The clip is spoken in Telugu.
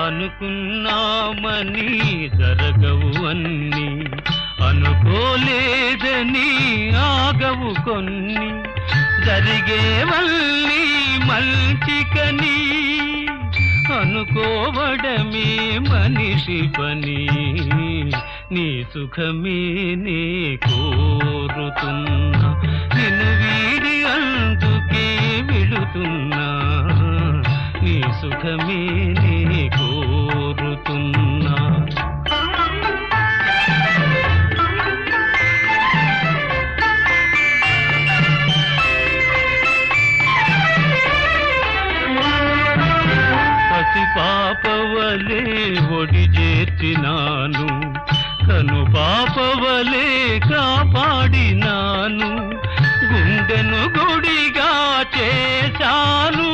అనుకున్నామని జరగవు అన్ని, అనుకోలేదని ఆగవు కొన్ని, జరిగేవల్లి మంచికని అనుకోవడమే మనిషి పని. నీ సుఖమే నే కోరుతున్నా, నిన్ను వీడి అందుకే వెళుతున్నా. నీ సుఖమే నే కోరుతున్నా. పాపవలే ఒడి చేర్చినాను, కను పాపవలే కాపాడినాను, గుండెను గుడిగా చేశాను.